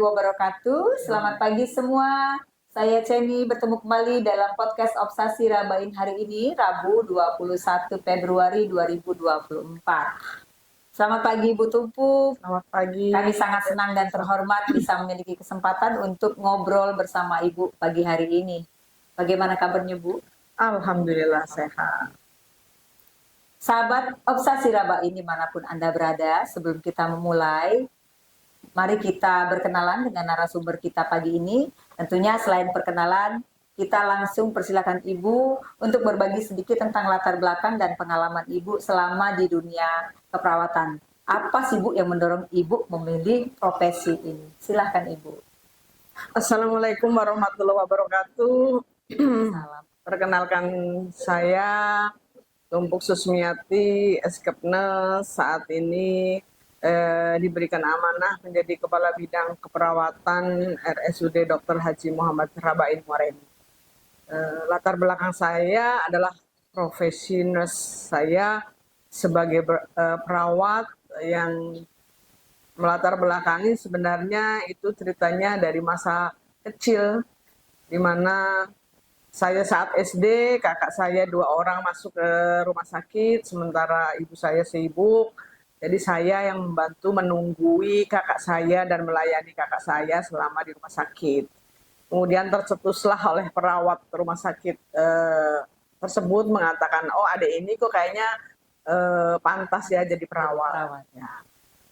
wabarakatuh. Selamat pagi semua. Saya Ceni bertemu kembali dalam podcast Obsasi Rabain hari ini, Rabu 21 Februari 2024. Selamat pagi Ibu Tumpuk. Selamat pagi. Kami sangat senang dan terhormat bisa memiliki kesempatan untuk ngobrol bersama Ibu pagi hari ini. Bagaimana kabarnya Bu? Alhamdulillah sehat. Sahabat Obsasi Rabain dimanapun Anda berada, sebelum kita memulai, mari kita berkenalan dengan narasumber kita pagi ini. Tentunya selain perkenalan, kita langsung persilakan Ibu untuk berbagi sedikit tentang latar belakang dan pengalaman Ibu selama di dunia keperawatan. Apa sih Bu yang mendorong Ibu memilih profesi ini? Silahkan Ibu. Assalamualaikum warahmatullahi wabarakatuh. Salam. Perkenalkan saya Tumpuk Susmiati, Eskepnes, saat ini diberikan amanah menjadi Kepala Bidang Keperawatan RSUD Dr. Haji Muhammad Rabain Muarem. Latar belakang saya adalah profesi saya sebagai perawat yang melatar belakangi sebenarnya itu ceritanya dari masa kecil, di mana saya saat SD, kakak saya 2 orang masuk ke rumah sakit, sementara ibu saya sibuk. Jadi saya yang membantu menunggui kakak saya dan melayani kakak saya selama di rumah sakit. Kemudian tercetuslah oleh perawat rumah sakit tersebut mengatakan, oh adek ini kok kayaknya pantas ya jadi perawat. Ya.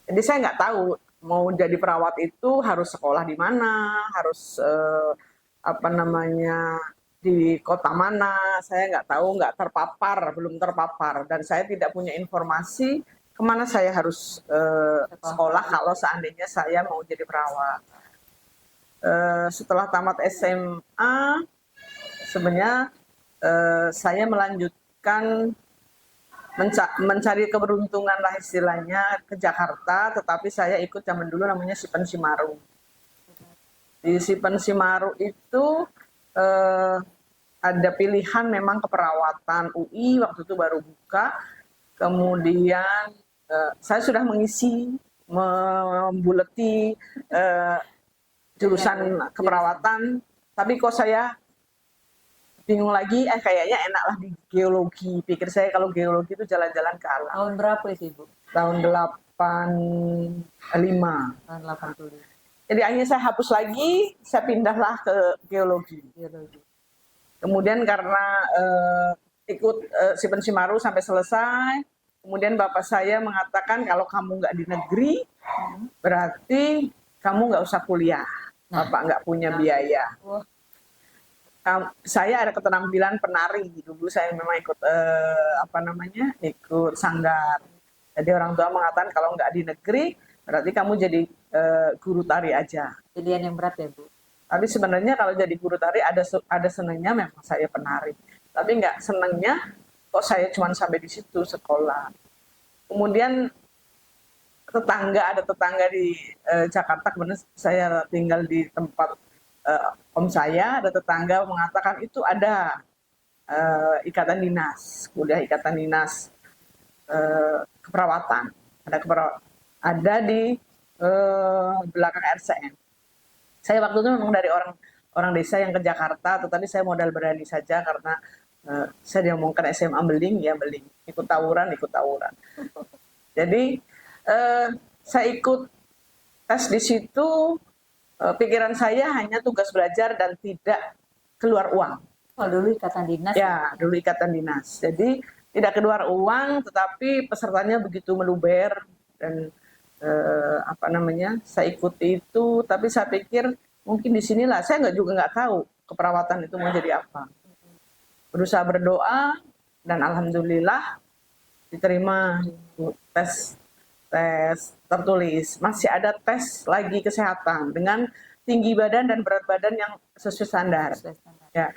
Jadi saya nggak tahu mau jadi perawat itu harus sekolah di mana, harus di kota mana. Saya nggak tahu, belum terpapar, dan saya tidak punya informasi kemana saya harus sekolah kalau seandainya saya mau jadi perawat. Setelah tamat SMA, sebenarnya saya melanjutkan mencari keberuntungan lah istilahnya ke Jakarta, tetapi saya ikut zaman dulu namanya Sipen Simaru. Di Sipen Simaru itu ada pilihan memang keperawatan. UI waktu itu baru buka, kemudian saya sudah membuleti jurusan keperawatan, tapi kok saya bingung lagi, kayaknya enaklah di geologi. Pikir saya kalau geologi itu jalan-jalan ke alam. Tahun berapa itu Ibu? Tahun 85. Tahun 85. Jadi akhirnya saya hapus lagi, saya pindahlah ke geologi. Kemudian karena ikut Sipen Simaru sampai selesai, kemudian bapak saya mengatakan kalau kamu nggak di negeri, berarti kamu nggak usah kuliah. Bapak nggak punya biaya. Saya ada keterampilan penari. Dulu saya memang ikut ikut sanggar. Jadi orang tua mengatakan kalau nggak di negeri, berarti kamu jadi guru tari aja. Pilihan yang berat ya Bu? Tapi sebenarnya kalau jadi guru tari ada senangnya memang saya penari. Tapi nggak senangnya kok saya cuma sampai di situ sekolah. Kemudian ada tetangga di Jakarta, kemudian saya tinggal di tempat om saya, ada tetangga mengatakan itu ada ikatan dinas, kuliah ikatan dinas keperawatan. Ada di belakang RCM. Saya waktu itu memang dari orang desa yang ke Jakarta, tetapi saya modal berani saja karena saya diomongkan SMA beling, ikut tawuran. Jadi saya ikut tes di situ, pikiran saya hanya tugas belajar dan tidak keluar uang. Oh, dulu ikatan dinas? Ya, dulu ikatan dinas. Jadi tidak keluar uang, tetapi pesertanya begitu meluber dan saya ikuti itu. Tapi saya pikir mungkin di sinilah, saya nggak tahu keperawatan itu mau jadi apa. Berusaha berdoa dan alhamdulillah diterima tes tertulis. Masih ada tes lagi kesehatan dengan tinggi badan dan berat badan yang sesuai standar. Ya.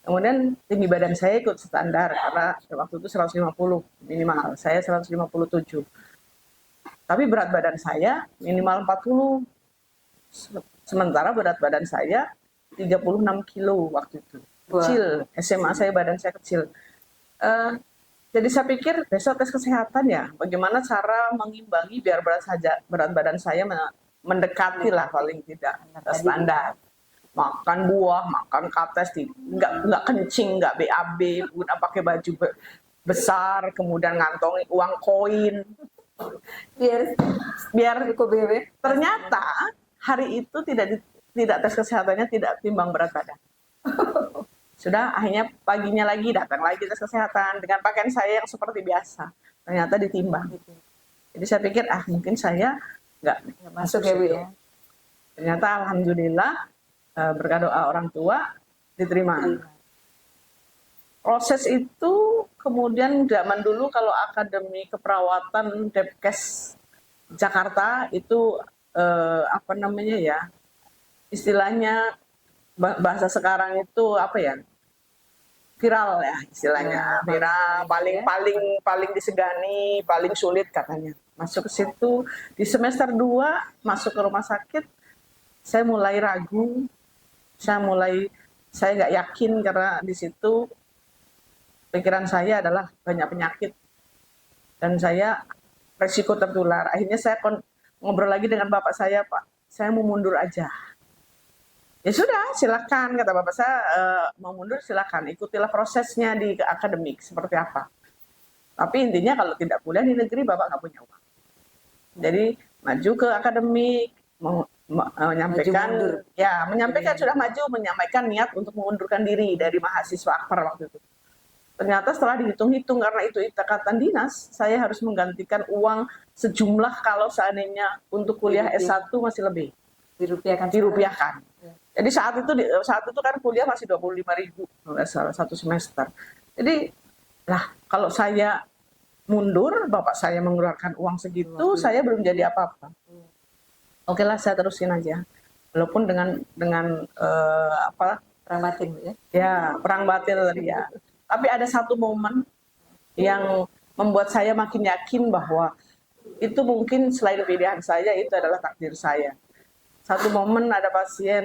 Kemudian tinggi badan saya ikut standar karena waktu itu 150 minimal. Saya 157. Tapi berat badan saya minimal 40. Sementara berat badan saya 36 kilo waktu itu. Kecil. SMA badan saya kecil. Jadi saya pikir besok tes kesehatan ya, bagaimana cara mengimbangi biar berat badan saya mendekati lah paling tidak standar. Makan buah, makan kates, nggak kencing, nggak BAB, udah pakai baju besar, kemudian ngantongi uang koin. Biar cukup BB. ternyata hari itu tidak tes kesehatannya, tidak timbang berat badan. Sudah akhirnya paginya lagi datang lagi tes kesehatan dengan pakaian saya yang seperti biasa. Ternyata ditimbang. Jadi saya pikir mungkin saya nggak masuk ya Bu ya. Ternyata alhamdulillah berkat doa orang tua diterima. Proses itu kemudian zaman dulu kalau Akademi Keperawatan Depkes Jakarta itu apa namanya ya, istilahnya bahasa sekarang itu apa ya, viral ya istilahnya, viral, paling disegani, paling sulit katanya. Masuk ke situ di semester 2 masuk ke rumah sakit, saya mulai ragu, saya nggak yakin karena di situ pikiran saya adalah banyak penyakit dan saya resiko tertular. Akhirnya saya ngobrol lagi dengan bapak saya, Pak, saya mau mundur aja. Ya sudah, silakan, kata bapak saya, mau mundur silakan, ikutilah prosesnya di akademik seperti apa. Tapi intinya kalau tidak kuliah di negeri bapak nggak punya uang. Jadi maju ke akademik, menyampaikan sudah maju, menyampaikan niat untuk mengundurkan diri dari mahasiswa Akpar waktu itu. Ternyata setelah dihitung-hitung karena itu ikatan dinas, saya harus menggantikan uang sejumlah kalau seandainya untuk kuliah S1 masih lebih. Dirupiahkan. Jadi saat itu kan kuliah masih 25.000 satu semester. Jadi kalau saya mundur, bapak saya mengeluarkan uang segitu, saya belum jadi apa-apa. Oke lah, saya terusin aja. Walaupun dengan perang batin ya. Ya, perang batin ya. Tapi ada satu momen yang membuat saya makin yakin bahwa itu mungkin selain pilihan saya, itu adalah takdir saya. Satu momen ada pasien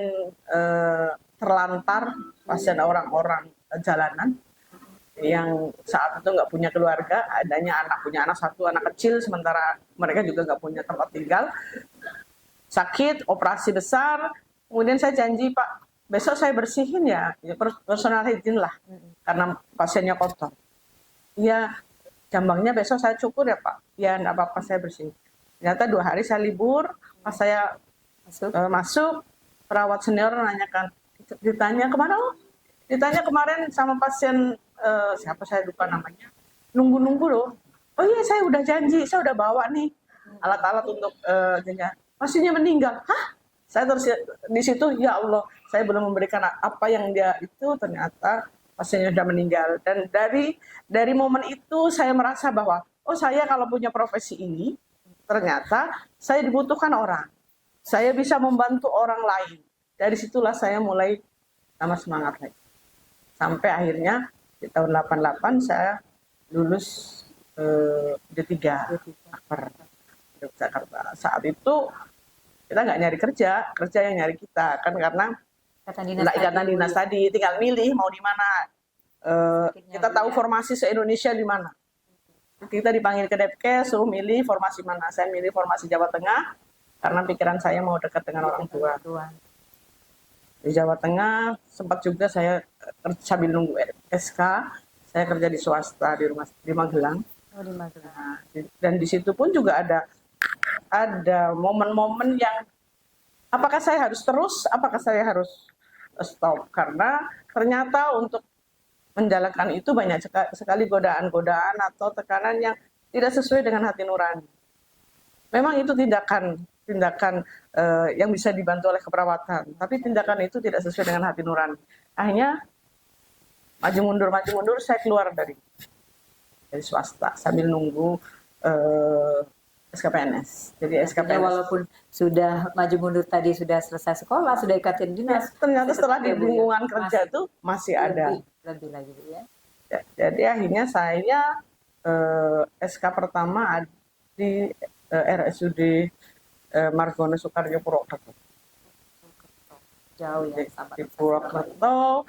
terlantar, pasien orang-orang jalanan yang saat itu nggak punya keluarga, adanya punya anak satu, anak kecil, sementara mereka juga nggak punya tempat tinggal. Sakit, operasi besar, kemudian saya janji, Pak, besok saya bersihin ya personal hygiene lah, karena pasiennya kotor. Iya, jambangnya besok saya cukur ya Pak. Ya enggak apa-apa, saya bersihin. Ternyata 2 hari saya libur, pas saya masuk, perawat senior ditanya kemana lo? Ditanya kemarin sama pasien, siapa saya lupa namanya, nunggu-nunggu loh. Oh iya, saya udah janji, saya udah bawa nih alat-alat untuk jenjang. Pasiennya meninggal. Hah? Saya terus di situ, ya Allah, saya belum memberikan apa yang dia itu, ternyata pasiennya sudah meninggal. Dan dari momen itu saya merasa bahwa, oh saya kalau punya profesi ini, ternyata saya dibutuhkan orang. Saya bisa membantu orang lain. Dari situlah saya mulai tambah semangat lagi. Sampai akhirnya di tahun 88 saya lulus D3 Akper Jakarta. Saat itu kita nggak nyari kerja yang nyari kita kan, karena ikatan dinas tadi tinggal milih mau di mana. Kita tahu formasi se-Indonesia di mana. Kita dipanggil ke Depkes, suruh milih formasi mana. Saya milih formasi Jawa Tengah karena pikiran saya mau dekat dengan orang tua. Di Jawa Tengah sempat juga saya sambil nunggu SK, saya kerja di swasta di Magelang. Dan di situ pun juga ada momen-momen yang apakah saya harus terus, apakah saya harus stop, karena ternyata untuk menjalankan itu banyak sekali godaan-godaan atau tekanan yang tidak sesuai dengan hati nurani. Memang itu tindakan yang bisa dibantu oleh keperawatan, tapi tindakan itu tidak sesuai dengan hati nurani. Akhirnya maju mundur saya keluar dari swasta sambil nunggu SKPNS. Jadi SKPNS. Walaupun sudah maju mundur tadi, sudah selesai sekolah, sudah ikatan dinas, ternyata setelah di lingkungan kerja itu masih ada. Lebih lagi ya. Jadi akhirnya saya SK pertama di RSUD Margono Soekarjo Purwokerto. Jauh ya, di Purwokerto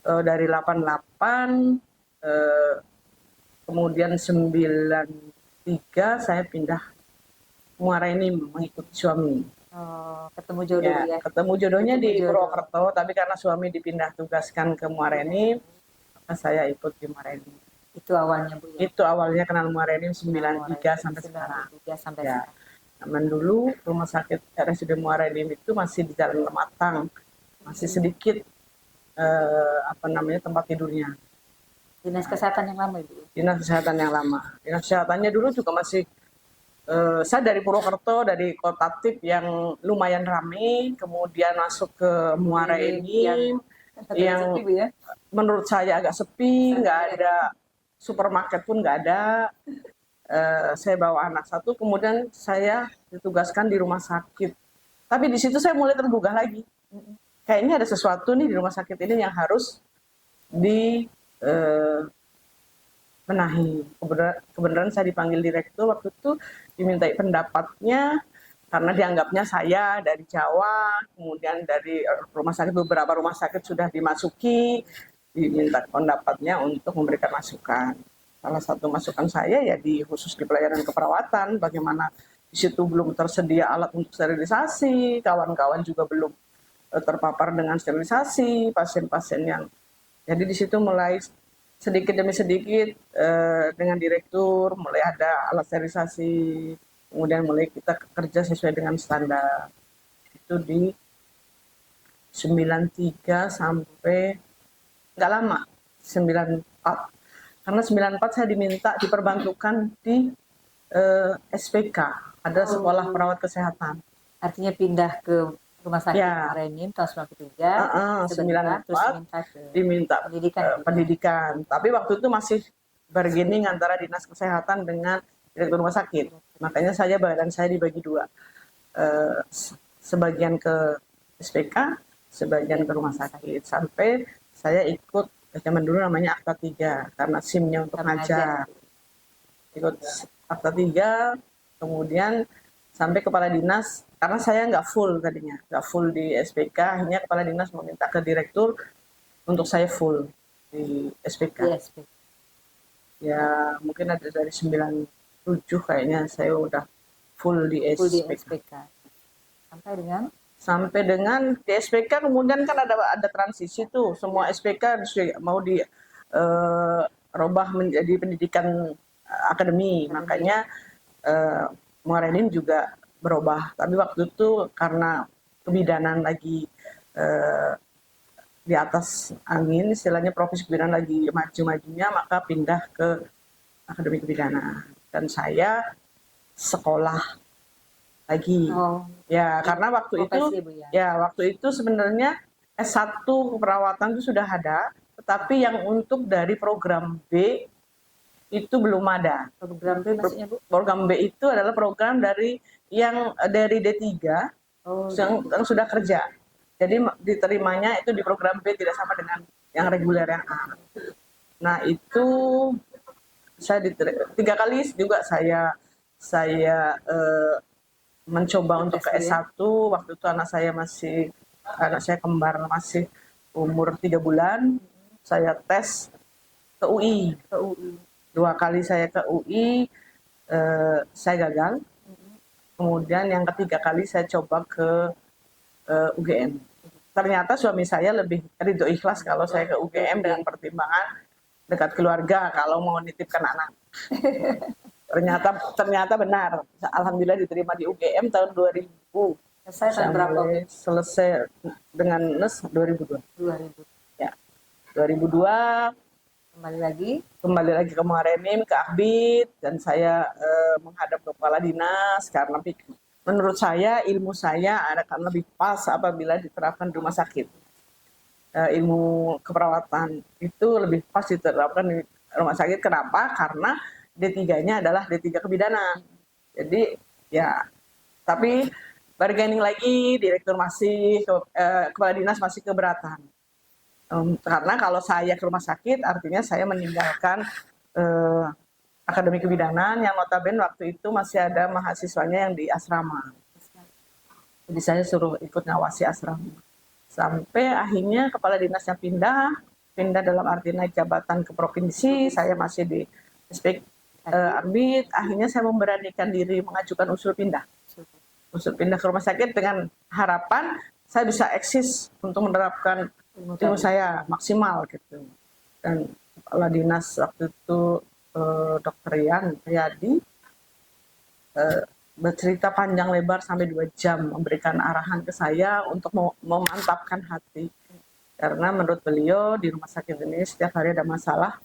dari 88 kemudian 93 saya pindah Muara ini mengikuti suami. Oh, ketemu jodoh Ya, ya. ketemu jodohnya Ketemu di jodoh. Purwokerto, tapi karena suami dipindah tugaskan ke Muareni, maka saya ikut di Muareni. Itu awalnya Bu ya. Itu awalnya kenal Muareni Kenal 93 Muareni sampai sekarang. 93 sampai Ya, sekarang. zaman dulu rumah sakit RSUD Muareni itu masih di Jalan Lematang, masih sedikit apa namanya tempat tidurnya. Dinas kesehatan yang lama Ibu. Dinas kesehatan yang lama. Dinas kesehatannya dulu juga masih saya dari Purwokerto, dari kota Tip yang lumayan ramai, kemudian masuk ke Muara ini yang sepi Bu ya. menurut saya agak sepi, nggak ada supermarket pun nggak ada. Saya bawa anak satu, kemudian saya ditugaskan di rumah sakit. Tapi di situ saya mulai tergugah lagi. Kayaknya ada sesuatu nih di rumah sakit ini yang harus di benahi. Kebenaran saya dipanggil direktur waktu itu dimintai pendapatnya karena dianggapnya saya dari Jawa, kemudian dari rumah sakit beberapa rumah sakit sudah dimasuki, diminta pendapatnya untuk memberikan masukan. Salah satu masukan saya ya di khusus di pelayanan keperawatan, bagaimana di situ belum tersedia alat untuk sterilisasi, kawan-kawan juga belum terpapar dengan sterilisasi, pasien-pasien yang jadi di situ mulai sedikit demi sedikit dengan direktur mulai ada alat sterilisasi, kemudian mulai kita kerja sesuai dengan standar. Itu di 93 sampai nggak lama, 94. Karena 94 saya diminta diperbantukan di SPK, ada sekolah perawat kesehatan. Artinya pindah ke rumah sakit Ya, Muareni tahun 93 sebentar, terus 94 diminta pendidikan. Tapi waktu itu masih bargaining antara dinas kesehatan dengan direktur rumah sakit. Makanya badan saya dibagi dua. Sebagian ke SPK, sebagian ke rumah sakit. Sampai saya ikut zaman dulu namanya Akta 3 karena SIM-nya untuk ngajar. Ikut Akta 3, kemudian sampai kepala dinas, karena saya nggak full tadinya, nggak full di SPK, akhirnya kepala dinas meminta ke direktur untuk saya full di SPK. Ya mungkin ada dari 97 kayaknya saya udah full di SPK. Sampai dengan di SPK kemudian kan ada transisi tuh, semua SPK mau di robah menjadi pendidikan akademi. Makanya Muareni juga berubah. Tapi waktu itu karena kebidanan lagi di atas angin, istilahnya profesi kebidanan lagi maju-majunya, maka pindah ke akademi kebidanan. Dan saya sekolah lagi. Ya, karena waktu itu waktu itu sebenarnya S1 keperawatan itu sudah ada, tetapi yang untuk dari program B itu belum ada. Program B maksudnya Bu? Program B itu adalah program dari D3 yang sudah kerja. Jadi diterimanya itu di program B, tidak sama dengan yang reguler yang A. Nah itu saya 3 kali juga saya mencoba untuk ke S1. Waktu itu anak saya kembar masih umur 3 bulan. Saya tes ke UI. 2 kali saya ke UI, saya gagal. Kemudian yang ketiga kali saya coba ke UGM. Ternyata suami saya lebih ridho ikhlas kalau saya ke UGM dengan pertimbangan dekat keluarga kalau mau nitipkan anak. Ternyata benar. Alhamdulillah diterima di UGM tahun 2000. Selesai dengan NES 2002. Ya. 2002 kembali lagi ke Muareni, ke Akbid, dan saya menghadap ke kepala dinas karena menurut saya ilmu saya akan lebih pas apabila diterapkan di rumah sakit. Ilmu keperawatan itu lebih pas diterapkan di rumah sakit. Kenapa? Karena D3-nya adalah D3 kebidanan. Jadi ya, tapi bargaining lagi, direktur kepala dinas masih keberatan. Karena kalau saya ke rumah sakit artinya saya meninggalkan akademi kebidanan yang notabene waktu itu masih ada mahasiswanya yang di asrama. Jadi saya suruh ikut ngawasi asrama. Sampai akhirnya kepala dinasnya pindah dalam arti naik jabatan ke provinsi, saya masih di Akbid. Akhirnya saya memberanikan diri mengajukan usul pindah. Maksud pindah ke rumah sakit dengan harapan saya bisa eksis untuk menerapkan ilmu saya maksimal gitu. Dan kepala dinas waktu itu Dr. Yan Riyadi bercerita panjang lebar sampai 2 jam memberikan arahan ke saya untuk memantapkan hati. Karena menurut beliau di rumah sakit ini setiap hari ada masalah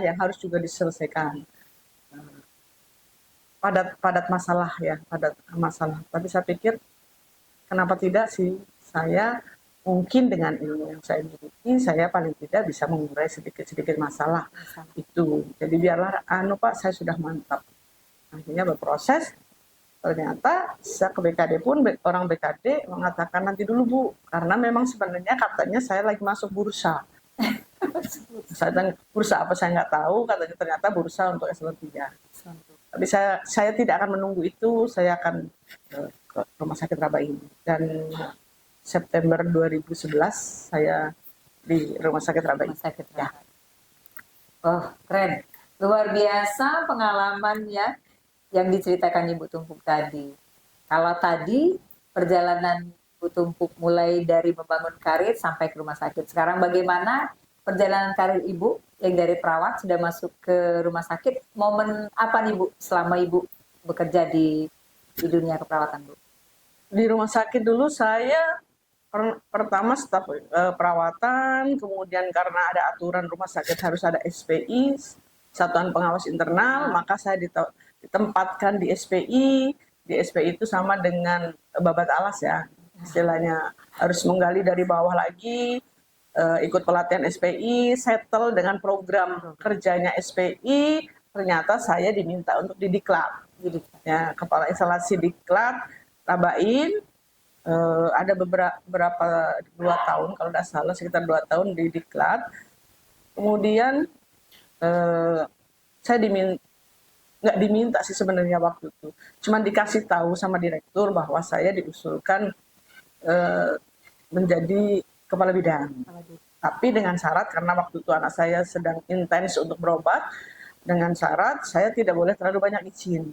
yang harus juga diselesaikan. Padat masalah ya, padat masalah. Tapi saya pikir kenapa tidak sih, saya mungkin dengan ilmu yang saya miliki, saya paling tidak bisa mengurai sedikit-sedikit masalah itu. Jadi biarlah Pak, saya sudah mantap. Akhirnya berproses, ternyata saya ke BKD pun orang BKD mengatakan nanti dulu Bu, karena memang sebenarnya katanya saya lagi masuk bursa. Saya tanya bursa apa saya nggak tahu, katanya ternyata bursa untuk eselon 3. Tapi saya tidak akan menunggu itu, saya akan ke Rumah Sakit Rabai. Dan September 2011 saya di Rumah Sakit Rabai. Rumah Sakit Rabai. Ya. Oh, keren. Luar biasa pengalaman ya yang diceritakan Ibu Tumpuk tadi. Kalau tadi perjalanan Ibu Tumpuk mulai dari membangun karir sampai ke rumah sakit. Sekarang bagaimana perjalanan karir Ibu yang dari perawat sudah masuk ke rumah sakit? Momen apa nih Bu selama Ibu bekerja di dunia keperawatan Bu? Di rumah sakit dulu saya pertama staf perawatan, kemudian karena ada aturan rumah sakit harus ada SPI, Satuan Pengawas Internal, maka saya ditempatkan di SPI. Di SPI itu sama dengan babat alas ya, istilahnya harus menggali dari bawah lagi, ikut pelatihan SPI, settle dengan program kerjanya SPI. Ternyata saya diminta untuk di Diklat, ya, kepala instalasi Diklat Rabain. Ada beberapa 2 tahun kalau tidak salah, sekitar 2 tahun di Diklat. Kemudian saya nggak diminta sih sebenarnya waktu itu, cuman dikasih tahu sama direktur bahwa saya diusulkan menjadi kepala bidang. Tapi dengan syarat, karena waktu itu anak saya sedang intens untuk berobat, dengan syarat saya tidak boleh terlalu banyak izin.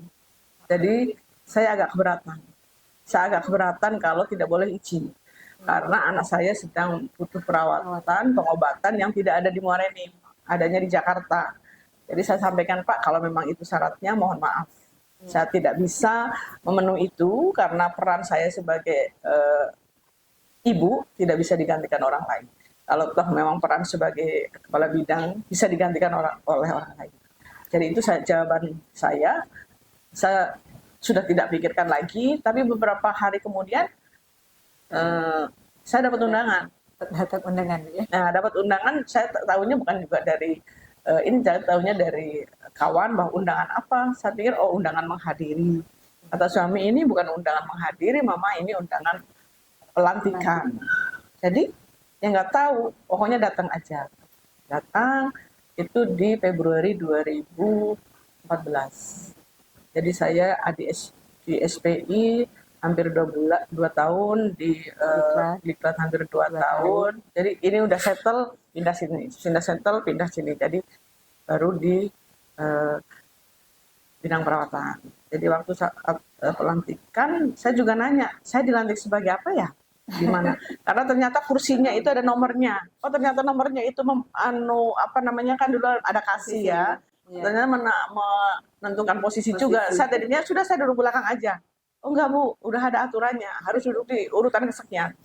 Jadi saya agak keberatan kalau tidak boleh izin. Karena anak saya sedang butuh perawatan, pengobatan yang tidak ada di Muara Enim, adanya di Jakarta. Jadi saya sampaikan, Pak, kalau memang itu syaratnya, mohon maaf. Saya tidak bisa memenuhi itu karena peran saya sebagai ibu tidak bisa digantikan orang lain. Kalau toh memang peran sebagai kepala bidang bisa digantikan oleh orang lain. Jadi itu jawaban saya. Saya sudah tidak pikirkan lagi, tapi beberapa hari kemudian saya dapat undangan. Ya? Nah, dapat undangan, saya tahunya bukan juga dari saya tahunya dari kawan bahwa undangan apa. Saya pikir undangan menghadiri. Kata suami, ini bukan undangan menghadiri, Mama, ini undangan pelantikan. Jadi yang nggak tahu, pokoknya datang aja. Datang itu di Februari 2014. Jadi saya di SPI hampir 2 tahun, di Diklat hampir 2 tahun. Jadi ini udah settle, pindah sini. Jadi baru di bidang perawatan. Jadi waktu saat pelantikan, saya juga nanya, saya dilantik sebagai apa ya? Gimana? Karena ternyata kursinya itu ada nomornya. Oh, ternyata nomornya itu kan dulu ada kasih ya. Ternyata menentukan posisi juga. Saya tadinya saya duduk belakang aja. Oh enggak Bu, udah ada aturannya, harus duduk di urutan kesekian.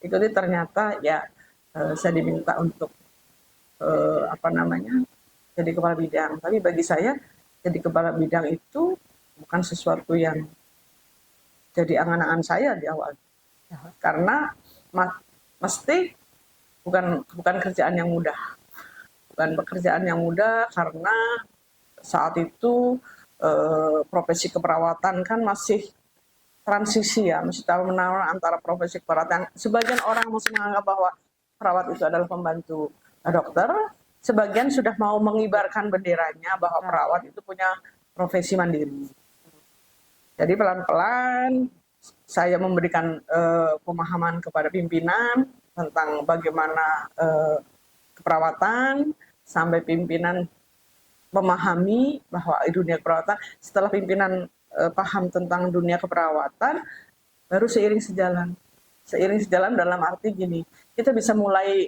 Itu ternyata ya saya diminta untuk jadi kepala bidang. Tapi bagi saya jadi kepala bidang itu bukan sesuatu yang jadi angan-angan saya di awal. Karena mesti bukan kerjaan yang mudah. Bukan pekerjaan yang mudah karena saat itu profesi keperawatan kan masih transisi ya, masih tawar-menawar antara profesi keperawatan. Sebagian orang masih menganggap bahwa perawat itu adalah pembantu dokter, sebagian sudah mau mengibarkan benderanya bahwa perawat itu punya profesi mandiri. Jadi pelan-pelan saya memberikan pemahaman kepada pimpinan tentang bagaimana keperawatan, sampai pimpinan memahami bahwa dunia keperawatan. Setelah pimpinan paham tentang dunia keperawatan, baru seiring sejalan dalam arti gini, kita bisa mulai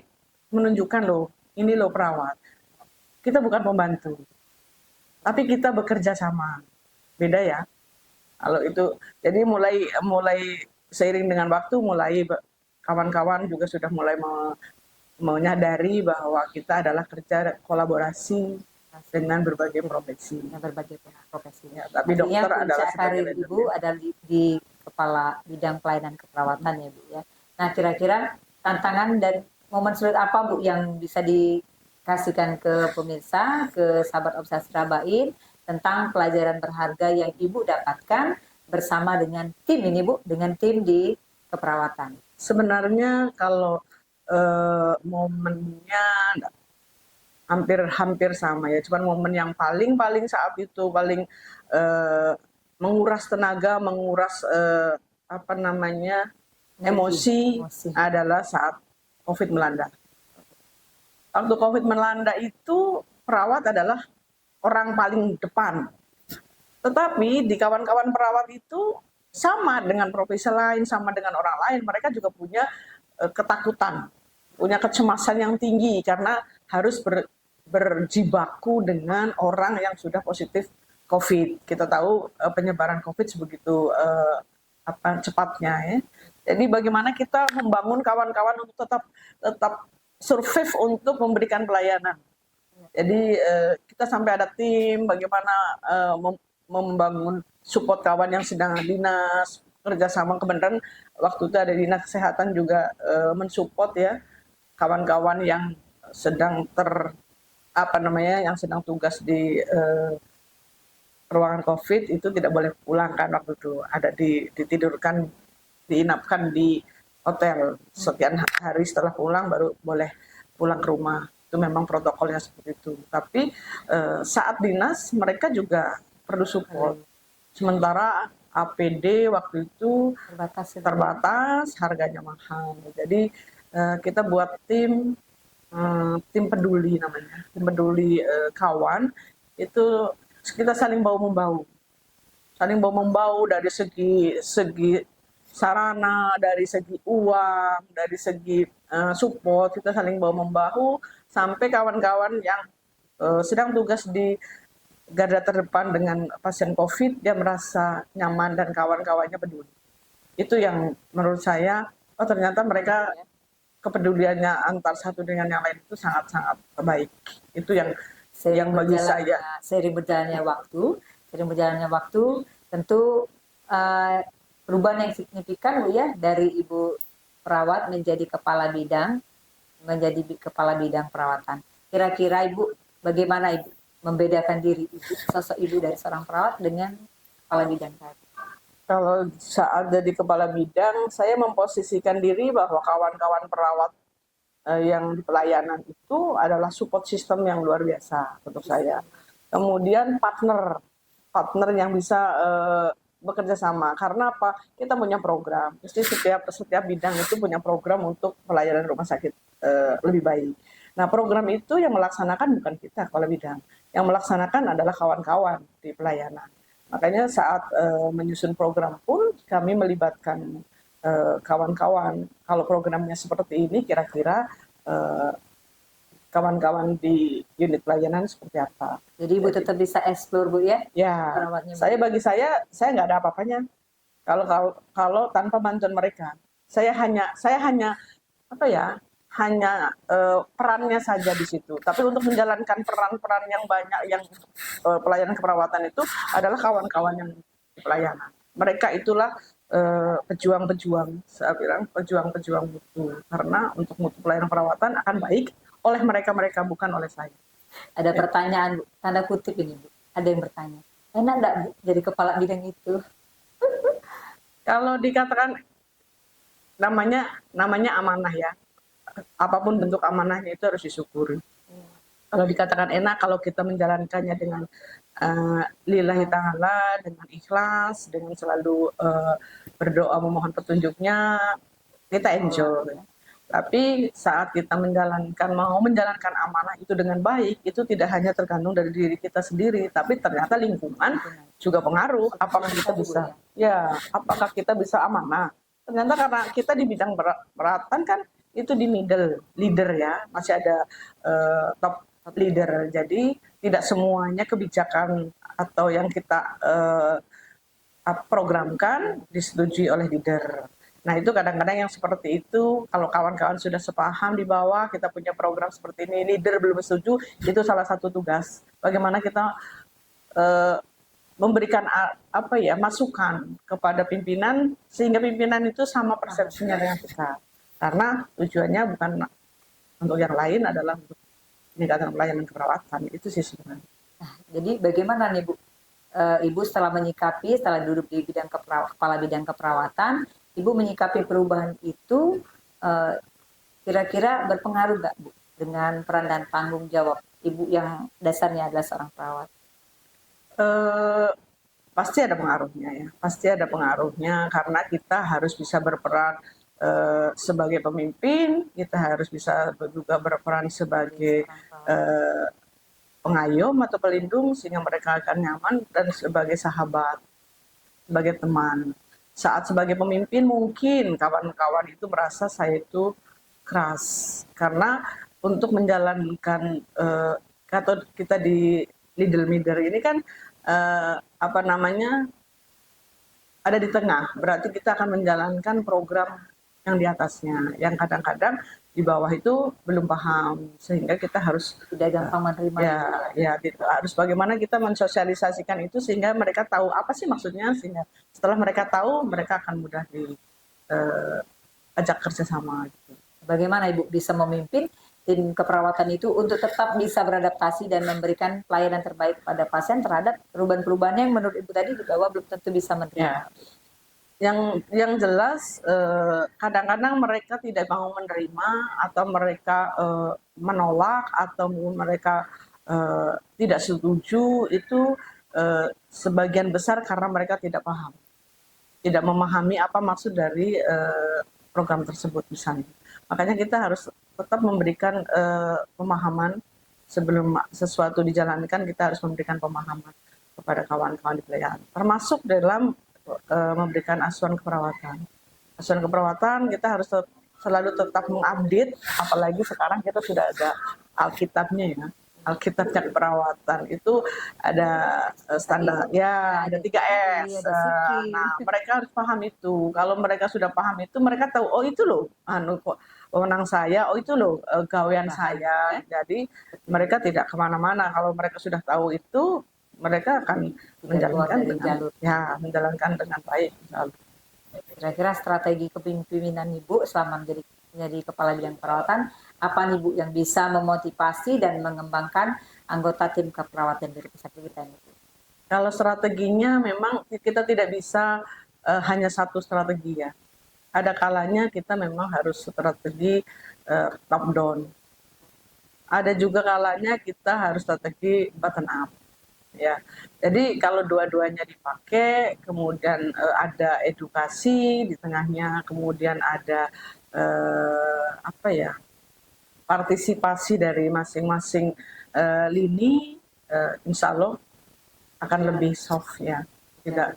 menunjukkan loh, ini loh perawat, kita bukan pembantu, tapi kita bekerja sama, beda ya. Kalau itu, jadi mulai mulai seiring dengan waktu, mulai kawan-kawan juga sudah mulai menyadari bahwa kita adalah kerja kolaborasi dengan berbagai profesi. Berbagai profesi. Ya, tapi artinya dokter adalah karir Ibu adalah di kepala bidang pelayanan keperawatan ya Bu ya. Nah kira-kira tantangan dan momen sulit apa Bu yang bisa dikasihkan ke pemirsa, ke sahabat Obsasi Rabain tentang pelajaran berharga yang Ibu dapatkan bersama dengan tim ini Bu, dengan tim di keperawatan? Sebenarnya kalau momennya hampir sama ya, cuman momen yang paling saat itu paling menguras tenaga, menguras emosi adalah saat COVID melanda. Waktu COVID melanda itu perawat adalah orang paling depan. Tetapi di kawan-kawan perawat itu sama dengan profesi lain, sama dengan orang lain, mereka juga punya ketakutan, punya kecemasan yang tinggi karena harus berjibaku dengan orang yang sudah positif COVID. Kita tahu penyebaran COVID sebegitu cepatnya ya. Jadi bagaimana kita membangun kawan-kawan untuk tetap survive untuk memberikan pelayanan. Jadi kita sampai ada tim bagaimana membangun support kawan yang sedang dinas, kerjasama kebenaran waktu itu ada dinas kesehatan juga mensupport ya kawan-kawan yang sedang yang sedang tugas di ruangan COVID itu tidak boleh pulang kan waktu itu, ada ditidurkan, diinapkan di hotel sekian hari, setelah pulang baru boleh pulang ke rumah. Itu memang protokolnya seperti itu. Tapi saat dinas mereka juga perlu support. Sementara APD waktu itu terbatas, harganya mahal. Jadi kita buat tim peduli namanya, tim peduli kawan, itu kita saling bahu-membahu dari segi sarana, dari segi uang, dari segi support, kita saling bahu-membahu sampai kawan-kawan yang sedang tugas di garda terdepan dengan pasien COVID, dia merasa nyaman dan kawan-kawannya peduli. Itu yang menurut saya, oh ternyata mereka kepeduliannya antar satu dengan yang lain itu sangat-sangat baik. Itu yang bagi saya. Seiring berjalannya waktu, tentu perubahan yang signifikan Bu ya, dari Ibu perawat menjadi kepala bidang perawatan. Kira-kira Ibu, bagaimana Ibu membedakan diri Ibu, sosok Ibu dari seorang perawat dengan kepala bidang tadi? Kalau saat jadi kepala bidang, saya memposisikan diri bahwa kawan-kawan perawat yang di pelayanan itu adalah support system yang luar biasa untuk saya. Kemudian partner yang bisa bekerja sama. Karena apa? Kita punya program. Mesti setiap bidang itu punya program untuk pelayanan rumah sakit lebih baik. Nah, program itu yang melaksanakan bukan kita kepala bidang. Yang melaksanakan adalah kawan-kawan di pelayanan. Makanya saat menyusun program pun kami melibatkan kawan-kawan. Kalau programnya seperti ini, kira-kira kawan-kawan di unit pelayanan seperti apa. Jadi Ibu tetap bisa explore Bu ya? Ya, bagi saya nggak ada apa-apanya. Kalau tanpa bantuan mereka, saya hanya hanya perannya saja di situ. Tapi untuk menjalankan peran-peran yang banyak yang pelayanan keperawatan itu adalah kawan-kawan yang di pelayanan. Mereka itulah pejuang-pejuang, saya bilang pejuang-pejuang mutu. Karena untuk mutu pelayanan perawatan akan baik oleh mereka, bukan oleh saya. Ada pertanyaan Bu, tanda kutip ini Bu. Ada yang bertanya, enak enggak Bu jadi kepala bidang itu? Kalau dikatakan namanya amanah ya. Apapun bentuk amanahnya itu harus disyukuri. Kalau dikatakan enak, kalau kita menjalankannya dengan lillahi ta'ala, dengan ikhlas, dengan selalu berdoa memohon petunjuknya, kita enjoy. Tapi saat kita mau menjalankan amanah itu dengan baik, itu tidak hanya tergantung dari diri kita sendiri, tapi ternyata lingkungan juga pengaruh. Apakah kita bisa, apakah kita bisa amanah? Ternyata karena kita di bidang peralatan kan itu di middle leader ya, masih ada top leader. Jadi tidak semuanya kebijakan atau yang kita programkan disetujui oleh leader. Nah itu kadang-kadang yang seperti itu, kalau kawan-kawan sudah sepaham di bawah, kita punya program seperti ini, leader belum setuju, itu salah satu tugas. Bagaimana kita memberikan masukan kepada pimpinan, sehingga pimpinan itu sama persepsinya dengan kita. Karena tujuannya bukan untuk yang lain, adalah untuk peningkatan pelayanan keperawatan, itu sih sebenarnya. Nah, jadi bagaimana nih Bu? Ibu setelah duduk di kepala bidang keperawatan, Ibu menyikapi perubahan itu kira-kira berpengaruh nggak Bu dengan peran dan tanggung jawab Ibu yang dasarnya adalah seorang perawat? Pasti ada pengaruhnya ya, pasti ada pengaruhnya karena kita harus bisa berperan sebagai pemimpin, kita harus bisa juga berperan sebagai pengayom atau pelindung sehingga mereka akan nyaman, dan sebagai sahabat, sebagai teman. Saat sebagai pemimpin mungkin kawan-kawan itu merasa saya itu keras karena untuk menjalankan atau kita di leader ini kan ada di tengah, berarti kita akan menjalankan program yang di atasnya, yang kadang-kadang di bawah itu belum paham, sehingga kita harus tidak gampang menerima. Harus bagaimana kita mensosialisasikan itu sehingga mereka tahu apa sih maksudnya, sehingga setelah mereka tahu, mereka akan mudah diajak kerjasama. Gitu. Bagaimana Ibu bisa memimpin tim keperawatan itu untuk tetap bisa beradaptasi dan memberikan pelayanan terbaik pada pasien terhadap perubahan-perubahan yang menurut Ibu tadi bahwa belum tentu bisa menerima. Yang jelas kadang-kadang mereka tidak mau menerima, atau mereka menolak, atau mereka tidak setuju, itu sebagian besar karena mereka tidak paham, tidak memahami apa maksud dari program tersebut misalnya. Makanya kita harus tetap memberikan pemahaman sebelum sesuatu dijalankan, kita harus memberikan pemahaman kepada kawan-kawan di pelayanan, termasuk dalam memberikan asuhan keperawatan. Asuhan keperawatan kita harus selalu tetap mengupdate, apalagi sekarang kita sudah ada Alkitabnya ya. Alkitabnya keperawatan itu ada standar ada 3S. Nah, mereka harus paham itu. Kalau mereka sudah paham itu, mereka tahu oh itu loh wewenang saya, oh itu loh gawean saya. Jadi mereka tidak kemana-mana. Kalau mereka sudah tahu itu, mereka akan menjalankan dengan baik. Kira-kira strategi kepemimpinan Ibu selama menjadi kepala bidang perawatan, apa nih Bu yang bisa memotivasi dan mengembangkan anggota tim keperawatan dari pusat kita ini? Kalau strateginya memang kita tidak bisa hanya satu strategi ya. Ada kalanya kita memang harus strategi top down. Ada juga kalanya kita harus strategi bottom up. Ya, jadi kalau dua-duanya dipakai, kemudian ada edukasi di tengahnya, kemudian ada partisipasi dari masing-masing lini, insya Allah akan lebih soft ya, tidak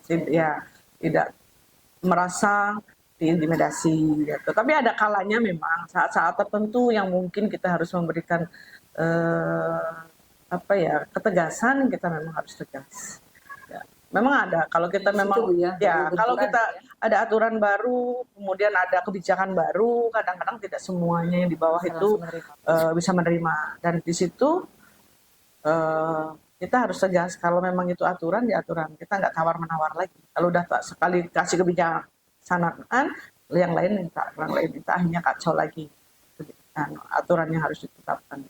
merasa diintimidasi gitu. Tapi ada kalanya memang saat-saat tertentu yang mungkin kita harus memberikan ketegasan, kita memang harus tegas. Ya, memang ada. Kalau kita memang kalau kita ada aturan baru, kemudian ada kebijakan baru, kadang-kadang tidak semuanya yang di bawah itu bisa menerima. Dan di situ kita harus tegas. Kalau memang itu aturan, ya aturan. Kita nggak tawar-menawar lagi. Kalau udah sekali kasih kebijaksanaan, yang lain minta, akhirnya kacau lagi. Aturannya harus ditetapkan.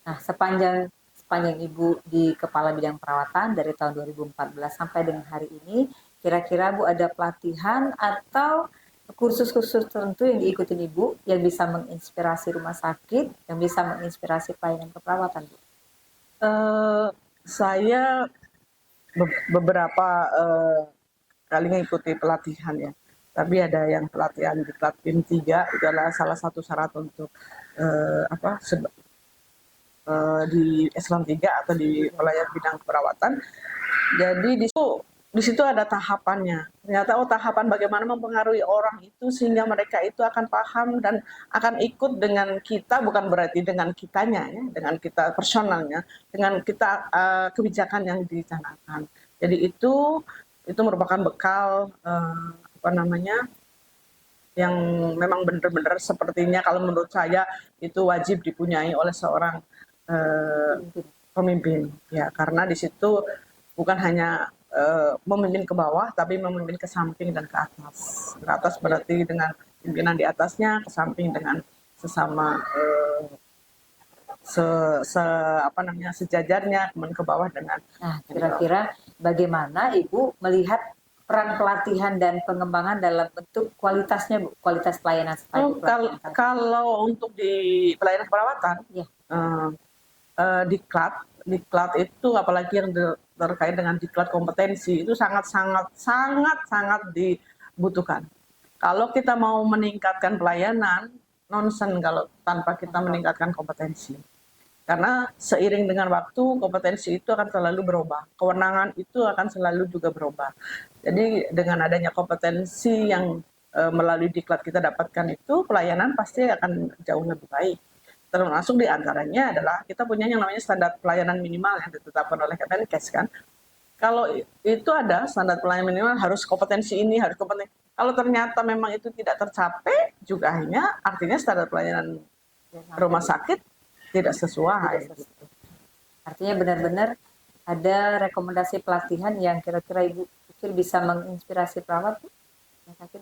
Nah, sepanjang Ibu di Kepala Bidang Perawatan dari tahun 2014 sampai dengan hari ini, kira-kira Bu ada pelatihan atau kursus-kursus tertentu yang diikuti Ibu yang bisa menginspirasi rumah sakit, yang bisa menginspirasi pelayanan keperawatan Bu? Saya beberapa kali mengikuti pelatihan ya. tapi ada yang pelatihan di Klat PIM 3 itu adalah salah satu syarat untuk di eselon 3 atau di pelayan bidang keperawatan. Jadi di situ ada tahapannya. Ternyata tahapan bagaimana mempengaruhi orang itu sehingga mereka itu akan paham dan akan ikut dengan kita, bukan berarti dengan kitanya ya, dengan kita personalnya, dengan kita kebijakan yang dicanangkan. Jadi itu merupakan bekal yang memang benar-benar sepertinya kalau menurut saya itu wajib dipunyai oleh seorang pemimpin ya, karena di situ bukan hanya memimpin ke bawah tapi memimpin ke samping dan ke atas. Ke atas berarti dengan pimpinan di atasnya, ke samping dengan sesama sejajarnya, kemudian ke bawah dengan. Nah, kira-kira bagaimana Ibu melihat peran pelatihan dan pengembangan dalam bentuk kualitasnya, Bu, kualitas pelayanan kalau untuk di pelayanan keperawatan ya. Di Klat itu apalagi yang terkait dengan diklat kompetensi itu sangat dibutuhkan. Kalau kita mau meningkatkan pelayanan, nonsen kalau tanpa kita meningkatkan kompetensi. Karena seiring dengan waktu, kompetensi itu akan selalu berubah. Kewenangan itu akan selalu juga berubah. Jadi dengan adanya kompetensi yang melalui diklat kita dapatkan itu, pelayanan pasti akan jauh lebih baik. Termasuk diantaranya adalah kita punya yang namanya standar pelayanan minimal yang ditetapkan oleh Kemenkes kan. Kalau itu ada standar pelayanan minimal harus kompetensi ini, harus kompetensi. Kalau ternyata memang itu tidak tercapai, juga artinya standar pelayanan rumah sakit tidak sesuai. Artinya benar-benar ada rekomendasi pelatihan yang kira-kira Ibu pikir bisa menginspirasi perawat, Bu?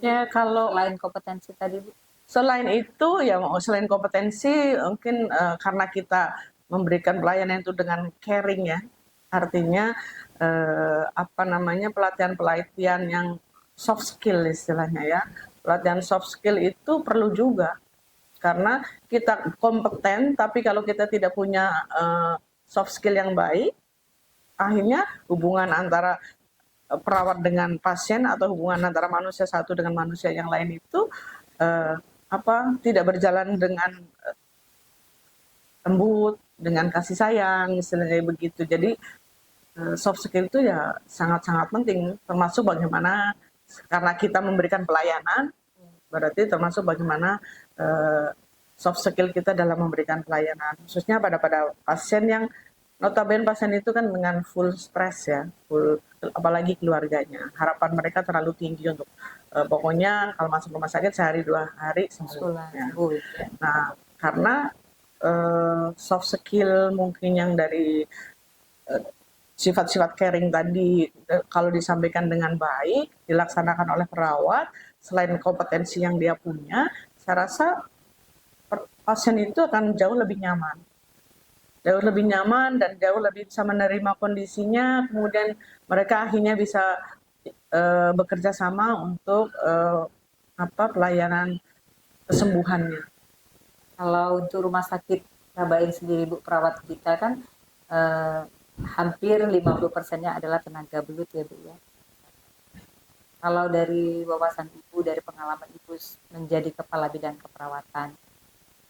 Ya, kalau selain kompetensi tadi, Bu. Selain itu ya, selain kompetensi mungkin karena kita memberikan pelayanan itu dengan caring ya, artinya pelatihan yang soft skill istilahnya ya. Pelatihan soft skill itu perlu juga karena kita kompeten tapi kalau kita tidak punya soft skill yang baik, akhirnya hubungan antara perawat dengan pasien atau hubungan antara manusia satu dengan manusia yang lain itu tidak berjalan dengan lembut, dengan kasih sayang, istilahnya begitu. Jadi soft skill itu ya sangat-sangat penting, termasuk bagaimana karena kita memberikan pelayanan, berarti termasuk bagaimana soft skill kita dalam memberikan pelayanan, khususnya pada pasien yang notabene pasien itu kan dengan full stres ya, apalagi keluarganya. Harapan mereka terlalu tinggi untuk pokoknya kalau masuk rumah sakit sehari 2 hari sembuh. Nah, karena soft skill mungkin yang dari sifat-sifat caring tadi kalau disampaikan dengan baik, dilaksanakan oleh perawat, selain kompetensi yang dia punya, saya rasa pasien itu akan jauh lebih nyaman dan jauh lebih bisa menerima kondisinya, kemudian mereka akhirnya bisa bekerja sama untuk pelayanan kesembuhannya. Kalau untuk rumah sakit Rabain sendiri, Bu, perawat kita kan hampir 50%-nya adalah tenaga belut ya, Bu ya. Kalau dari wawasan Ibu, dari pengalaman Ibu menjadi kepala bidang keperawatan,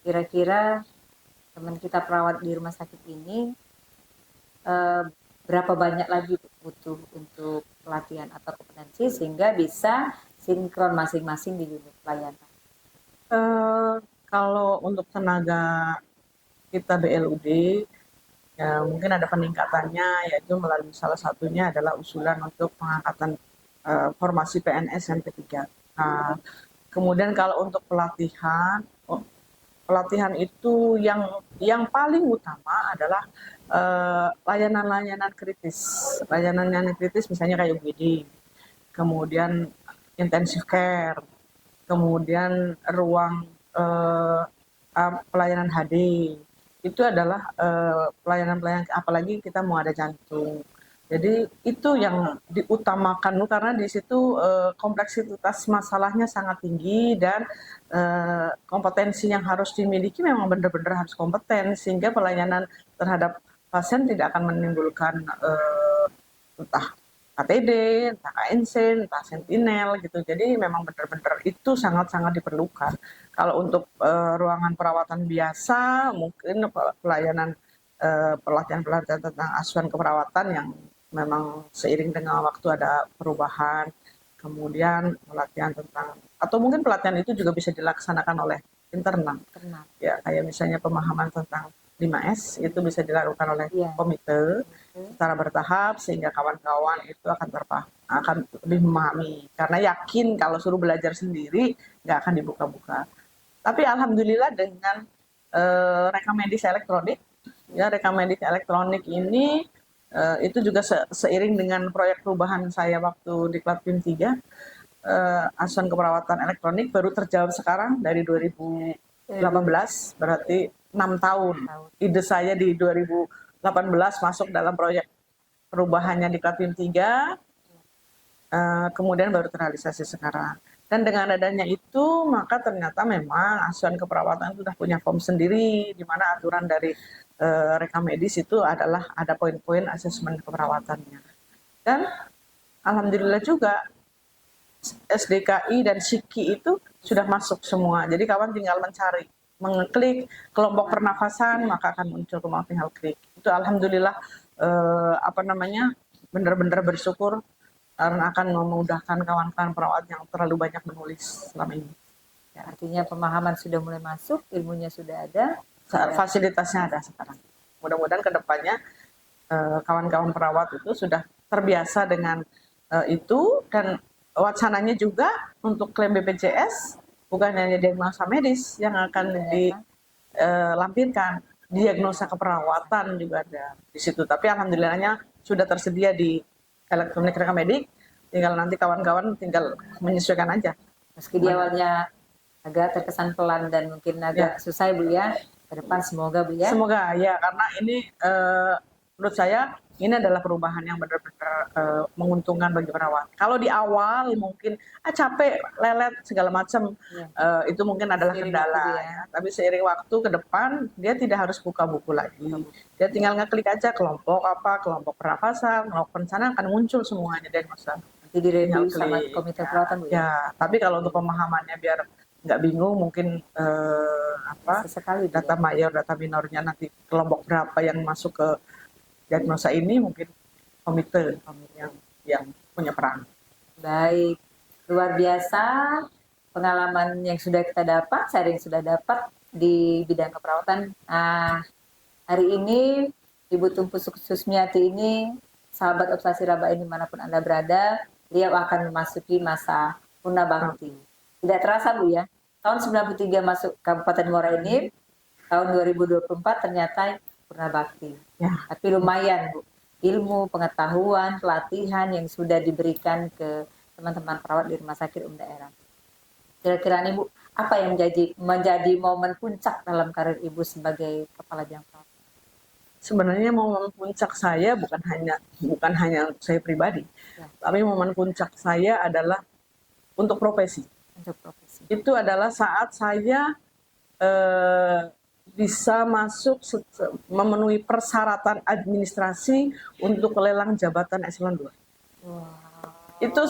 kira-kira teman kita perawat di rumah sakit ini berapa banyak lagi butuh untuk pelatihan atau kompetensi sehingga bisa sinkron masing-masing di unit pelayanan? Kalau untuk tenaga kita BLUD, ya mungkin ada peningkatannya, yaitu melalui salah satunya adalah usulan untuk pengangkatan formasi PNS yang ketiga. Kemudian kalau untuk pelatihan itu yang paling utama adalah layanan-layanan kritis. Layanan kritis misalnya kayak UGD, kemudian intensive care, kemudian ruang pelayanan HD. Itu adalah pelayanan-pelayanan, apalagi kita mau ada jantung. Jadi itu yang diutamakan karena di situ kompleksitas masalahnya sangat tinggi dan kompetensi yang harus dimiliki memang benar-benar harus kompeten sehingga pelayanan terhadap pasien tidak akan menimbulkan entah KTD, entah KNC, entah Sentinel gitu. Jadi memang benar-benar itu sangat-sangat diperlukan. Kalau untuk ruangan perawatan biasa, mungkin pelayanan pelatihan-pelatihan tentang asuhan keperawatan yang memang seiring dengan waktu ada perubahan, kemudian pelatihan tentang, atau mungkin pelatihan itu juga bisa dilaksanakan oleh internal. Ya, kayak misalnya pemahaman tentang 5S itu bisa dilakukan oleh komite secara bertahap sehingga kawan-kawan itu akan lebih memahami. Karena yakin kalau suruh belajar sendiri nggak akan dibuka-buka. Tapi alhamdulillah dengan rekam medis elektronik, ya rekam medis elektronik ini itu juga seiring dengan proyek perubahan saya waktu di Klatim 3, asuhan keperawatan elektronik baru terjawab sekarang dari 2018, berarti 6 tahun. Ide saya di 2018 masuk dalam proyek perubahannya di Klatim 3, kemudian baru terrealisasi sekarang. Dan dengan adanya itu, maka ternyata memang asuhan keperawatan sudah punya form sendiri, di mana aturan dari rekam medis itu adalah ada poin-poin asesmen keperawatannya. Dan alhamdulillah juga SDKI dan SIKI itu sudah masuk semua. Jadi kawan tinggal mencari, mengeklik kelompok pernafasan, maka akan muncul kawan tinggal klik. Itu alhamdulillah benar-benar bersyukur karena akan memudahkan kawan-kawan perawat yang terlalu banyak menulis selama ini. Ya, artinya pemahaman sudah mulai masuk, ilmunya sudah ada, fasilitasnya ada sekarang. Mudah-mudahan kedepannya kawan-kawan perawat itu sudah terbiasa dengan itu, dan wacananya juga untuk klaim BPJS bukan hanya diagnosa medis yang akan dilampirkan, diagnosa keperawatan juga ada di situ. Tapi alhamdulillahnya sudah tersedia di elektronik rekam medik, tinggal nanti kawan-kawan tinggal menyesuaikan aja. Meski di awalnya agak terkesan pelan dan mungkin agak susah Bu ya, ke depan semoga Bu ya. Semoga ya, karena ini menurut saya ini adalah perubahan yang benar-benar menguntungkan bagi perawat. Kalau di awal mungkin capek, lelet segala macam, itu mungkin adalah kendala ya. Tapi seiring waktu ke depan dia tidak harus buka buku lagi. Dia tinggal ngeklik aja kelompok apa, kelompok pernafasan, kelompok perencanaan, akan muncul semuanya diagnosa. Nanti direview sama komite perawatan Bu ya. Ya, tapi kalau untuk pemahamannya biar nggak bingung, mungkin data mayor, data minornya nanti kelompok berapa yang masuk ke diagnosa ini, mungkin komite yang punya peran. Baik, luar biasa pengalaman yang sudah kita dapat, sharing sudah dapat di bidang keperawatan. Hari ini Ibu Tumpu Susmiati ini, sahabat Obsasi Raba ini dimanapun Anda berada, beliau akan memasuki masa Purna Bakti. Tidak terasa Bu ya, tahun 93 masuk Kabupaten Muara Enim, tahun 2024 ternyata Purna Bakti. Ya. Tapi lumayan Bu, ilmu, pengetahuan, pelatihan yang sudah diberikan ke teman-teman perawat di Rumah Sakit Umum Daerah. Kira-kira nih Bu, apa yang menjadi momen puncak dalam karir Ibu sebagai kepala bidang perawat? Sebenarnya momen puncak saya bukan hanya saya pribadi, tapi momen puncak saya adalah untuk profesi. Itu adalah saat saya bisa masuk memenuhi persyaratan administrasi untuk lelang jabatan eselon 2. Wow. Itu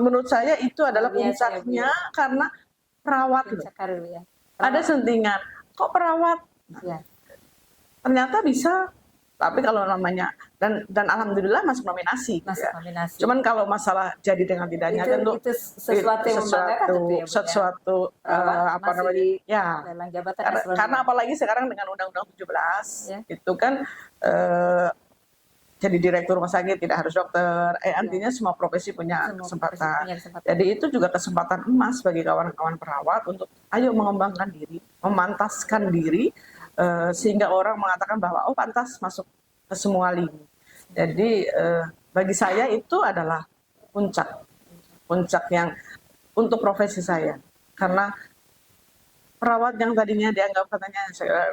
menurut saya itu adalah puncaknya ya, karena perawat loh. Ya. Ada sentingan, kok perawat? Nah, ternyata bisa. Tapi kalau namanya dan alhamdulillah masuk nominasi. Nominasi. Cuman kalau masalah jadi dengan tidaknya itu sesuatu yang membanggakan sesuatu apa namanya? Ya. Karena apalagi sekarang dengan Undang-Undang 17 itu kan jadi direktur rumah sakit tidak harus dokter. Artinya semua profesi punya kesempatan. Jadi itu juga kesempatan emas bagi kawan-kawan perawat untuk ayo mengembangkan diri, memantaskan diri. Sehingga orang mengatakan bahwa pantas masuk ke semua lini. Jadi bagi saya itu adalah puncak yang untuk profesi saya, karena perawat yang tadinya dianggap katanya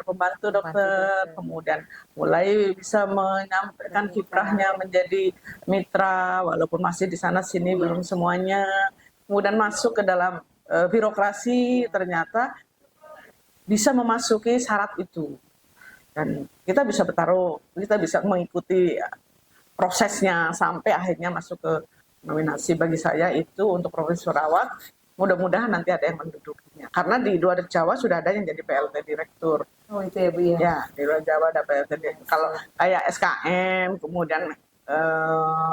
pembantu dokter, kemudian mulai bisa menyampaikan kiprahnya menjadi mitra, walaupun masih di sana sini belum semuanya, kemudian masuk ke dalam birokrasi, ternyata bisa memasuki syarat itu, dan kita bisa bertaruh, kita bisa mengikuti prosesnya sampai akhirnya masuk ke nominasi. Bagi saya itu untuk profesi perawat, mudah-mudahan nanti ada yang mendudukinya. Karena di luar Jawa sudah ada yang jadi PLT direktur. Oh itu ya Bu ya. Ya, di luar Jawa ada PLT direktur. Kalau kayak SKM, kemudian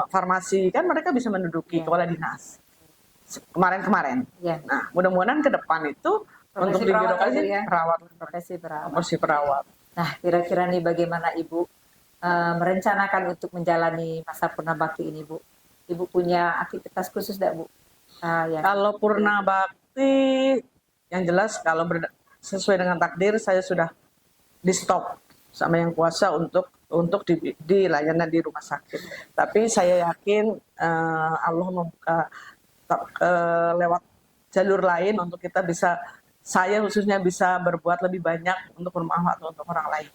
farmasi, kan mereka bisa menduduki kepala dinas. Kemarin-kemarin. Ya. Nah, mudah-mudahan ke depan itu untuk Profesi perawat dibirokrasi ya. perawat. Profesi perawat. Profesi perawat. Nah, kira-kira nih bagaimana Ibu merencanakan untuk menjalani masa purna bakti ini, Bu? Ibu punya aktivitas khusus enggak, Bu? Kalau purna bakti, yang jelas kalau sesuai dengan takdir, saya sudah di stop sama yang kuasa untuk dilayani di rumah sakit. Tapi saya yakin Allah membuka lewat jalur lain untuk kita bisa, saya khususnya bisa berbuat lebih banyak untuk bermanfaat untuk orang lain.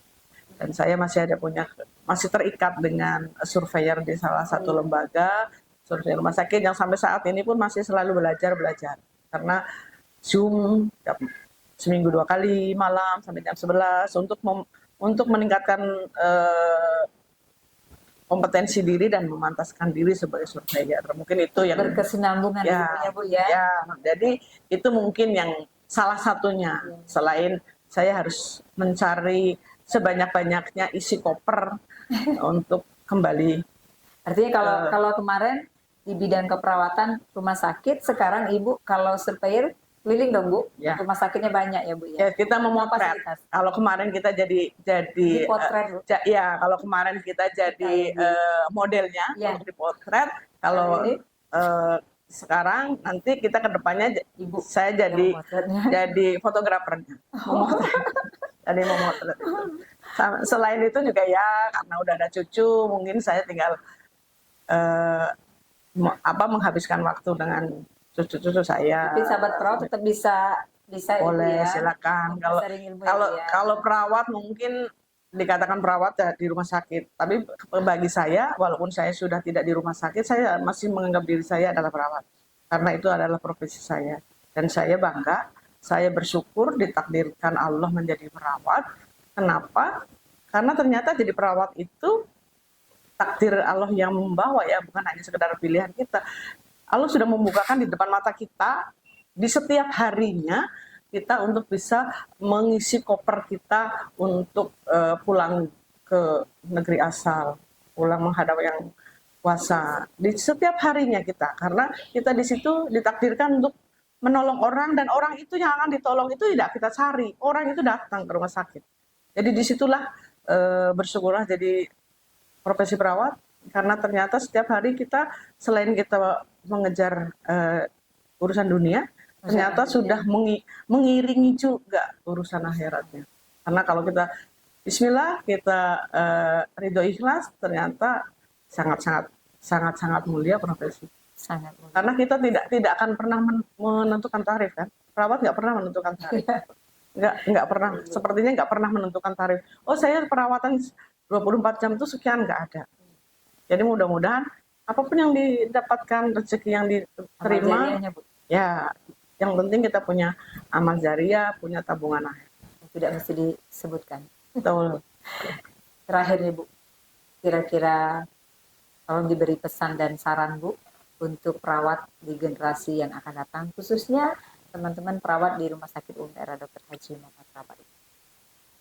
Dan saya masih terikat dengan surveyor di salah satu lembaga, surveyor rumah sakit yang sampai saat ini pun masih selalu belajar. Karena Zoom seminggu 2 kali malam sampai jam 11 untuk meningkatkan kompetensi diri dan memantaskan diri sebagai surveyor. Mungkin itu yang berkesinambungan ya, Bu ya. Ya, jadi itu mungkin yang salah satunya. Selain saya harus mencari sebanyak-banyaknya isi koper untuk kembali. Artinya kalau kemarin di bidang keperawatan rumah sakit, sekarang Ibu kalau surveyor keliling dong, Bu. Ya. Rumah sakitnya banyak ya, Bu ya. Ya, kita memotret. Kalau kemarin kita jadi potret, Bu. Ya, kalau kemarin kita jadi modelnya untuk dipotret. Kalau sekarang nanti kita ke depannya saya jadi fotografernya. Jadi memotret. Selain itu juga ya karena udah ada cucu, mungkin saya tinggal menghabiskan waktu dengan cucu-cucu saya. Tapi sahabat perawat tetap bisa boleh, silakan. Kalau perawat mungkin dikatakan perawat ya di rumah sakit. Tapi bagi saya, walaupun saya sudah tidak di rumah sakit, saya masih menganggap diri saya adalah perawat. Karena itu adalah profesi saya. Dan saya bangga, saya bersyukur ditakdirkan Allah menjadi perawat. Kenapa? Karena ternyata jadi perawat itu takdir Allah yang membawa ya, bukan hanya sekedar pilihan kita. Allah sudah membukakan di depan mata kita di setiap harinya kita untuk bisa mengisi koper kita untuk pulang ke negeri asal, pulang menghadap yang kuasa. Di setiap harinya kita, karena kita di situ ditakdirkan untuk menolong orang, dan orang itu yang akan ditolong itu tidak kita cari, orang itu datang ke rumah sakit. Jadi disitulah bersyukurlah jadi profesi perawat, karena ternyata setiap hari kita selain kita mengejar urusan dunia, ternyata sudah mengiringi juga urusan akhiratnya. Karena kalau kita bismillah, kita ridho ikhlas, ternyata sangat mulia profesi. Sangat mulia. Karena kita tidak akan pernah menentukan tarif kan. Perawat nggak pernah menentukan tarif. Nggak pernah. Sepertinya nggak pernah menentukan tarif. Oh, saya perawatan 24 jam itu sekian, nggak ada. Jadi mudah-mudahan apapun yang didapatkan, rezeki yang diterima, ya yang penting kita punya amal jariah, punya tabungan akhir. Tidak mesti disebutkan. Betul. Terakhir nih Bu, kira-kira tolong diberi pesan dan saran Bu untuk perawat di generasi yang akan datang, khususnya teman-teman perawat di Rumah Sakit Umum Daerah Dr. Haji Muhammad Rabain.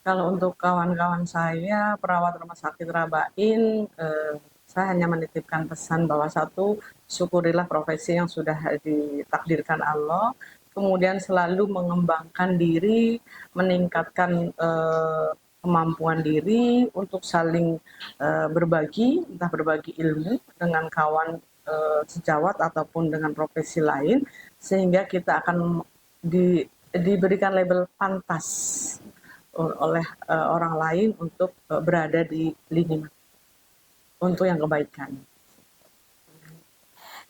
Kalau untuk kawan-kawan saya perawat Rumah Sakit Rabain, saya hanya menitipkan pesan bahwa satu, syukurilah profesi yang sudah ditakdirkan Allah, kemudian selalu mengembangkan diri, meningkatkan kemampuan diri untuk saling berbagi, entah berbagi ilmu dengan kawan sejawat ataupun dengan profesi lain, sehingga kita akan diberikan label pantas oleh orang lain untuk berada di lini untuk yang kebaikan.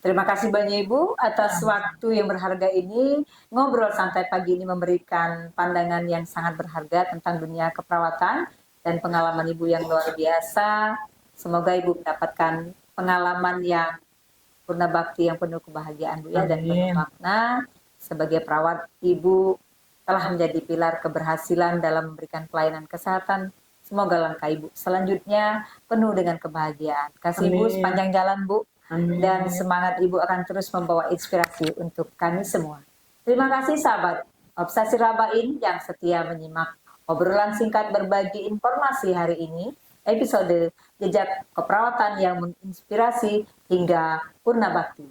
Terima kasih banyak Ibu atas waktu yang berharga ini. Ngobrol santai pagi ini memberikan pandangan yang sangat berharga tentang dunia keperawatan dan pengalaman Ibu yang luar biasa. Semoga Ibu mendapatkan pengalaman yang purna bakti yang penuh kebahagiaan Bu ya, dan penuh makna. Sebagai perawat, Ibu telah menjadi pilar keberhasilan dalam memberikan pelayanan kesehatan Semoga langkah Ibu selanjutnya penuh dengan kebahagiaan. Kasih Ibu Amin. sepanjang jalan, Bu. Amin. Dan semangat Ibu akan terus membawa inspirasi untuk kami semua. Terima kasih sahabat Obsesi Rabain yang setia menyimak obrolan singkat berbagi informasi hari ini, episode Jejak Keperawatan yang menginspirasi hingga Purna Bakti.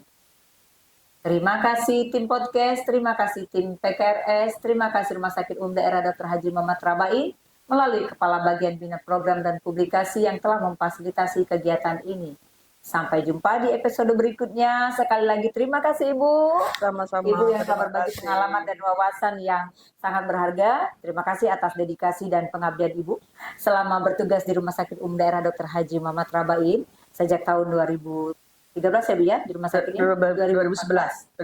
Terima kasih tim podcast, terima kasih tim PKRS, terima kasih Rumah Sakit Umum Daerah Dr. Haji Muhammad Rabain melalui Kepala Bagian Bina Program dan Publikasi yang telah memfasilitasi kegiatan ini. Sampai jumpa di episode berikutnya. Sekali lagi terima kasih Ibu. Sama-sama. Ibu yang telah Terima berbagi kasih. pengalaman dan wawasan yang sangat berharga. Terima kasih atas dedikasi dan pengabdian Ibu selama bertugas di Rumah Sakit Umum Daerah Dr. Haji Muhammad Rabain sejak tahun 2013 ya Bu ya, di Rumah Sakit ini 2011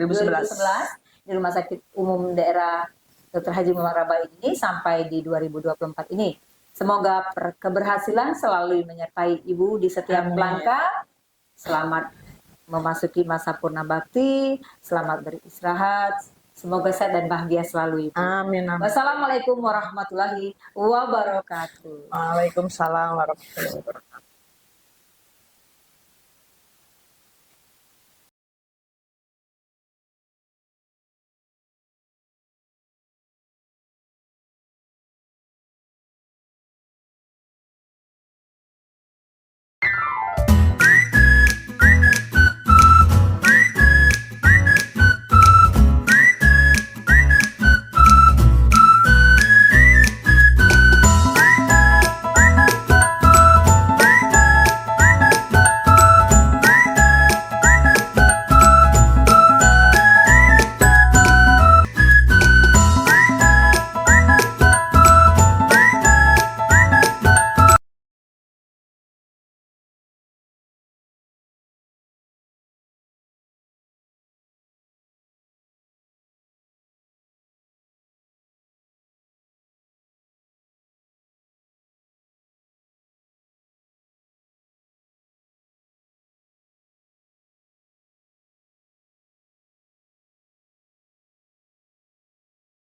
di Rumah Sakit Umum Daerah Dr. Haji Muhammad Rabain ini sampai di 2024 ini. Semoga keberhasilan selalu menyertai Ibu di setiap Amin. langkah. Selamat memasuki masa Purna Bakti, selamat beristirahat. Semoga sehat dan bahagia selalu Ibu. Amin. Amin. Wassalamualaikum warahmatullahi wabarakatuh. Waalaikumsalam warahmatullahi wabarakatuh.